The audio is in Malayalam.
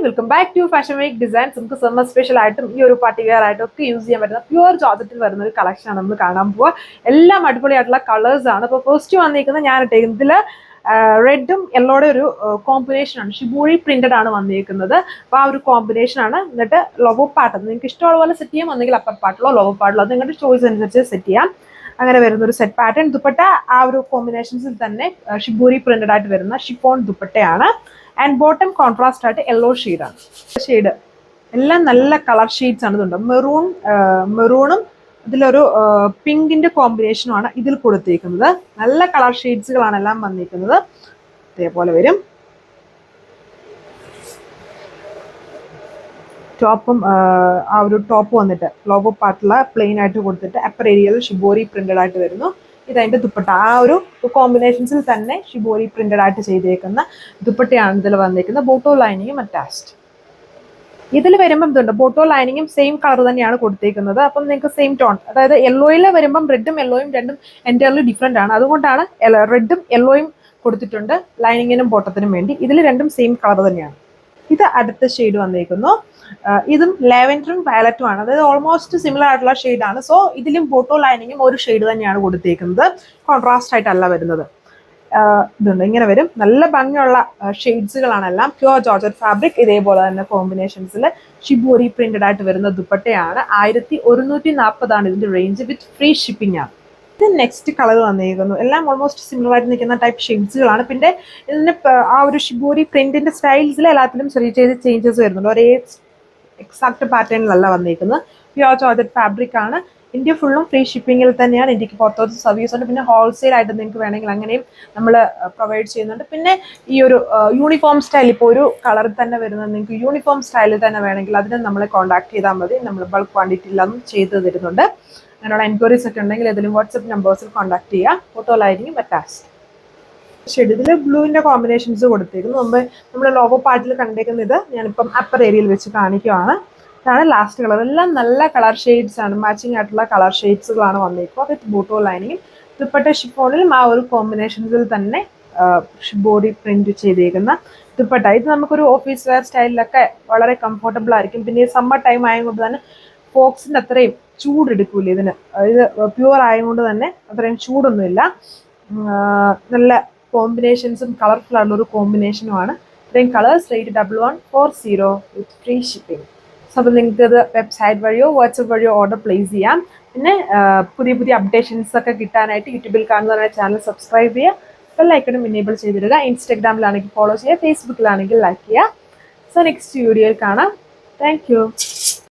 Welcome back to fashion week designs. നമുക്ക് സമ്മർ സ്പെഷ്യൽ ആയിട്ടും ഈ ഒരു പാർട്ടി വെയർ ആയിട്ടും ഒക്കെ യൂസ് ചെയ്യാൻ പറ്റുന്ന പ്യുവർ ജോർജറ്റിൽ വരുന്ന ഒരു കളക്ഷൻ ആണ് നമ്മൾ കാണാൻ പോവുക. എല്ലാം അടിപൊളിയായിട്ടുള്ള കളേഴ്സ് ആണ്. ഇപ്പോൾ ഫസ്റ്റ് വന്നിരിക്കുന്നത് ഞാൻ ഇട്ടേക്കുന്നത് ഇതിൽ റെഡും യെല്ലോയുടെ ഒരു കോമ്പിനേഷൻ ആണ്. ഷിബൂരി പ്രിന്റഡ് ആണ് വന്നിരിക്കുന്നത്. അപ്പോൾ ആ ഒരു കോമ്പിനേഷൻ ആണ്. എന്നിട്ട് ലോഗോ പാർട്ട് നിങ്ങൾക്ക് ഇഷ്ടമുള്ള പോലെ സെറ്റ് ചെയ്യാം, ഒന്നെങ്കിൽ അപ്പർ പാർട്ടിലോ ലോഗോ പാർട്ടിലോ, അത് നിങ്ങളുടെ ചോയ്സ് അനുസരിച്ച് സെറ്റ് ചെയ്യാം. അങ്ങനെ വരുന്ന ഒരു സെറ്റ് പാറ്റേൺ. ദുപ്പട്ട ആ ഒരു കോമ്പിനേഷൻസിൽ തന്നെ ഷിബൂരി പ്രിന്റഡ് ആയിട്ട് വരുന്ന ഷിഫോൺ ദുപ്പട്ടയാണ്. ആൻഡ് ബോട്ടം കോൺട്രാസ്റ്റ് ആയിട്ട് യെല്ലോ ഷെയ്ഡാണ്. ഷെയ്ഡ് എല്ലാം നല്ല കളർ ഷെയ്ഡ്സ് ആണ്. ഇതുണ്ട് മെറൂണും ഇതിലൊരു പിങ്കിന്റെ കോമ്പിനേഷനുമാണ് ഇതിൽ കൊടുത്തിരിക്കുന്നത്. നല്ല കളർ ഷെയ്ഡ്സുകളാണ് എല്ലാം വന്നിരിക്കുന്നത്. ഇതേപോലെ വരും. ടോപ്പും ആ ഒരു ടോപ്പ് വന്നിട്ട് ലോഗോ പാർട്ടിലുള്ള പ്ലെയിൻ ആയിട്ട് കൊടുത്തിട്ട് അപ്പർ ഏരിയയിൽ ഷിബോരി പ്രിന്റഡ് ആയിട്ട് വരുന്നു. ഇതതിൻ്റെ ദുപ്പട്ട ആ ഒരു കോമ്പിനേഷൻസിൽ തന്നെ ഷിബോരി പ്രിന്റഡ് ആയിട്ട് ചെയ്തേക്കുന്ന ദുപ്പട്ടയാണ് ഇതിൽ വന്നിരിക്കുന്നത്. ബോട്ടോ ലൈനിങ്ങും അറ്റാച്ച്ഡ്. ഇതിൽ വരുമ്പം ഇതുണ്ട് ബോട്ടോ ലൈനിങ്ങും സെയിം കളർ തന്നെയാണ് കൊടുത്തേക്കുന്നത്. അപ്പം നിങ്ങൾക്ക് സെയിം ടോൺ, അതായത് യെല്ലോയിൽ വരുമ്പം റെഡും യെല്ലോയും രണ്ടും എൻറ്റയർലി ഡിഫറെൻ്റ് ആണ്. അതുകൊണ്ടാണ് റെഡും യെല്ലോയും കൊടുത്തിട്ടുണ്ട് ലൈനിങ്ങിനും ബോട്ടത്തിനും വേണ്ടി. ഇതിൽ രണ്ടും സെയിം കളർ തന്നെയാണ്. ഇത് അടുത്ത ഷെയ്ഡ് വന്നിരിക്കുന്നു. ഇതും ലാവൻഡറും വയലറ്റും ആണ്. അതായത് ഓൾമോസ്റ്റ് സിമിലർ ആയിട്ടുള്ള ഷെയ്ഡാണ്. സോ ഇതിലും ബോട്ടോ ലൈനിങ്ങും ഒരു ഷെയ്ഡ് തന്നെയാണ് കൊടുത്തേക്കുന്നത്. കോൺട്രാസ്റ്റ് ആയിട്ടല്ല വരുന്നത്. ഇതുണ്ട് ഇങ്ങനെ വരും. നല്ല ഭംഗിയുള്ള ഷെയ്ഡ്സുകളാണ് എല്ലാം. Pure georgette fabric. ഇതേപോലെ തന്നെ കോമ്പിനേഷൻസിൽ ഷിബോരി പ്രിന്റഡ് ആയിട്ട് വരുന്ന ദുപ്പട്ടയാണ്. 1140 ഇതിന്റെ റേഞ്ച് വിത്ത് ഫ്രീ ഷിപ്പിംഗ് ആണ്. ഇത് നെക്സ്റ്റ് കളർ വന്നിരിക്കുന്നു. എല്ലാം ഓൾമോസ്റ്റ് സിമിലർ ആയിട്ട് നിൽക്കുന്ന ടൈപ്പ് ഷെയ്ഡ്സുകളാണ്. പിന്നെ ഇതിന് ആ ഒരു ഷിബോരി പ്രിന്റിന്റെ സ്റ്റൈൽസിൽ എല്ലാത്തിലും ചെറിയ ചെറിയ ചേഞ്ചസ് വരുന്നുണ്ട്. ഒരേ എക്സാക്ട് പാറ്റേണിലല്ല വന്നിരിക്കുന്നത്. പ്യുവർ ജോർജറ്റ് ഫാബ്രിക് ആണ്. ഇന്ത്യ ഫുള്ളും ഫ്രീ ഷിപ്പിങ്ങിൽ തന്നെയാണ്. ഇന്ത്യക്ക് പുറത്തോട്ട് സർവീസ് ഉണ്ട്. പിന്നെ ഹോൾസെയിൽ ആയിട്ട് നിങ്ങൾക്ക് വേണമെങ്കിൽ അങ്ങനെയും നമ്മൾ പ്രൊവൈഡ് ചെയ്യുന്നുണ്ട്. പിന്നെ ഈ ഒരു യൂണിഫോം സ്റ്റൈൽ, ഇപ്പോൾ ഒരു കളറിൽ തന്നെ വരുന്നത് നിങ്ങൾക്ക് യൂണിഫോം സ്റ്റൈലിൽ തന്നെ വേണമെങ്കിൽ അതിനെ നമ്മളെ കോൺടാക്ട് ചെയ്താൽ മതി. നമ്മൾ ബൾക്ക് ക്വാണ്ടിറ്റിയിലൊന്നും ചെയ്ത് തരുന്നുണ്ട്. അങ്ങനെയുള്ള എൻക്വയറീസ് ഒക്കെ ഉണ്ടെങ്കിൽ ഏതെങ്കിലും വാട്സപ്പ് നമ്പേഴ്സിൽ കോൺടാക്ട് ചെയ്യുക. ഫോട്ടോയിലായിരിക്കും അറ്റാച്ച്ഡ്. ഷെയ്ഡ് ഇതിൽ ബ്ലൂവിൻ്റെ കോമ്പിനേഷൻസ് കൊടുത്തേക്കുന്നു. മുമ്പ് നമ്മൾ ലോഗോ പാർട്ടിൽ കണ്ടേക്കുന്ന ഇത് ഞാനിപ്പം അപ്പർ ഏരിയയിൽ വെച്ച് കാണിക്കുവാണ്. ഇതാണ് ലാസ്റ്റ് കളർ. എല്ലാം നല്ല കളർ ഷെയ്ഡ്സ് ആണ്. മാച്ചിങ് ആയിട്ടുള്ള കളർ ഷെയ്ഡ്സുകളാണ് വന്നിരിക്കുക. വിത്ത് ബോട്ടോ ലൈനിങ്ങും ദുപ്പട്ട ഷിഫോണിലും ആ ഒരു കോമ്പിനേഷൻസിൽ തന്നെ ബോഡി പ്രിന്റ് ചെയ്തേക്കുന്ന ദുപ്പട്ട. ഇത് നമുക്കൊരു ഓഫീസ് വെയർ സ്റ്റൈലിലൊക്കെ വളരെ കംഫർട്ടബിൾ ആയിരിക്കും. പിന്നെ ഈ സമ്മർ ടൈം ആയതുകൊണ്ട് തന്നെ ഫോക്സിൻ്റെ അത്രയും ചൂടെടുക്കൂല ഇതിന്. ഇത് പ്യുവർ ആയതുകൊണ്ട് തന്നെ അത്രയും ചൂടൊന്നുമില്ല. നല്ല കോമ്പിനേഷൻസും കളർഫുൾ ആയിട്ടുള്ള ഒരു കോമ്പിനേഷനുമാണ്. ഇത്രയും കളേഴ്സ്. റേറ്റ് 1140 വിത്ത് ഫ്രീ ഷിപ്പിംഗ്. സോ അപ്പോൾ നിങ്ങൾക്ക് ഇത് വെബ്സൈറ്റ് വഴിയോ വാട്സപ്പ് വഴിയോ ഓർഡർ പ്ലേസ് ചെയ്യാം. പിന്നെ പുതിയ പുതിയ അപ്ഡേഷൻസ് ഒക്കെ കിട്ടാനായിട്ട് യൂട്യൂബിൽ കാണുന്ന ചാനൽ സബ്സ്ക്രൈബ് ചെയ്യുക. ബെല്ലൈക്കണും എനേബിൾ ചെയ്തിടുക. ഇൻസ്റ്റാഗ്രാമിലാണെങ്കിൽ ഫോളോ ചെയ്യുക. ഫേസ്ബുക്കിലാണെങ്കിൽ ലൈക്ക് ചെയ്യുക. സോ നെക്സ്റ്റ് വീഡിയോയിൽ കാണാം. Thank you.